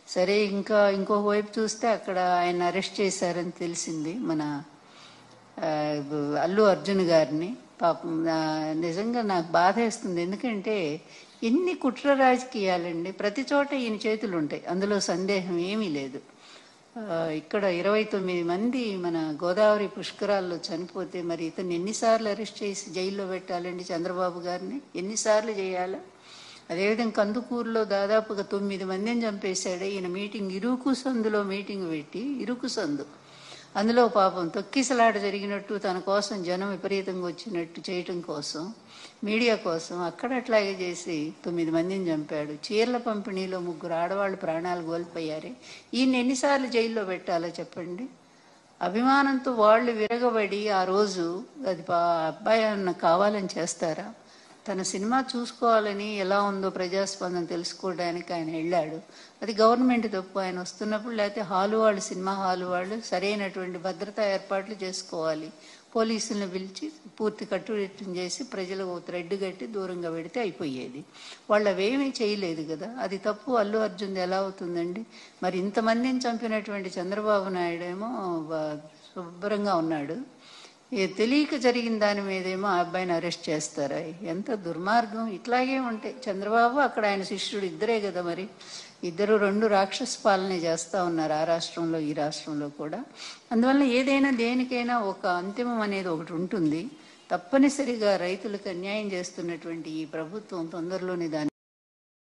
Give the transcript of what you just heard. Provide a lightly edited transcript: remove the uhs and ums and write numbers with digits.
సరే, ఇంకొక వైపు చూస్తే అక్కడ ఆయన అరెస్ట్ చేశారని తెలిసింది, మన అల్లు అర్జున్ గారిని. పాపం నిజంగా నాకు బాధ వేస్తుంది. ఎందుకంటే ఎన్ని కుట్ర రాజకీయాలండి, ప్రతి చోట ఈయన చేతులు ఉంటాయి, అందులో సందేహం ఏమీ లేదు. ఇక్కడ 29 మంది మన గోదావరి పుష్కరాల్లో చనిపోతే మరి ఇతను ఎన్నిసార్లు అరెస్ట్ చేసి జైల్లో పెట్టాలండి? చంద్రబాబు గారిని ఎన్నిసార్లు చేయాలా? అదేవిధంగా కందుకూరులో దాదాపుగా 9 మందిని చంపేశాడు ఈయన. ఇరుకు సందులో మీటింగ్ పెట్టి, ఇరుకు సందు, అందులో పాపం తొక్కిసలాట జరిగినట్టు, తన కోసం జనం విపరీతంగా వచ్చినట్టు చేయటం కోసం, మీడియా కోసం అక్కడ అట్లాగే చేసి 9 మందిని చంపాడు. చీరల పంపిణీలో 3 ఆడవాళ్ళు ప్రాణాలు కోల్పోయారే. ఈయన ఎన్నిసార్లు జైల్లో పెట్టాలో చెప్పండి? అభిమానంతో వాళ్ళు విరగబడి ఆ రోజు అది అబ్బాయి అన్న కావాలని చేస్తారా? తన సినిమా చూసుకోవాలని, ఎలా ఉందో ప్రజాస్పందన తెలుసుకోవడానికి ఆయన వెళ్ళాడు. అది గవర్నమెంట్ తప్పు. ఆయన వస్తున్నప్పుడు, లేకపోతే సినిమా హాలు వాళ్ళు సరైనటువంటి భద్రతా ఏర్పాట్లు చేసుకోవాలి. పోలీసులను పిలిచి పూర్తి కట్టుదిట్టం చేసి ప్రజలకు థ్రెడ్ కట్టి దూరంగా పెడితే అయిపోయేది. వాళ్ళు అవేమీ చేయలేదు కదా, అది తప్పు. అల్లు అర్జున్ ఎలా అవుతుందండి? మరి ఇంతమందిని చంపినటువంటి చంద్రబాబు నాయుడు ఏమో శుభ్రంగా ఉన్నాడు. తెలియక జరిగిన దాని మీదేమో ఆ అబ్బాయిని అరెస్ట్ చేస్తారా? ఎంత దుర్మార్గం! ఇట్లాగే ఉంటాయి. చంద్రబాబు అక్కడ ఆయన శిష్యుడు ఇద్దరే కదా, మరి ఇద్దరు 2 రాక్షస పాలనే చేస్తూ ఉన్నారు, ఆ రాష్ట్రంలో ఈ రాష్ట్రంలో కూడా. అందువల్ల ఏదైనా దేనికైనా ఒక అంతిమం అనేది ఒకటి ఉంటుంది. తప్పనిసరిగా రైతులకు అన్యాయం చేస్తున్నటువంటి ఈ ప్రభుత్వం తొందరలోనే దాన్ని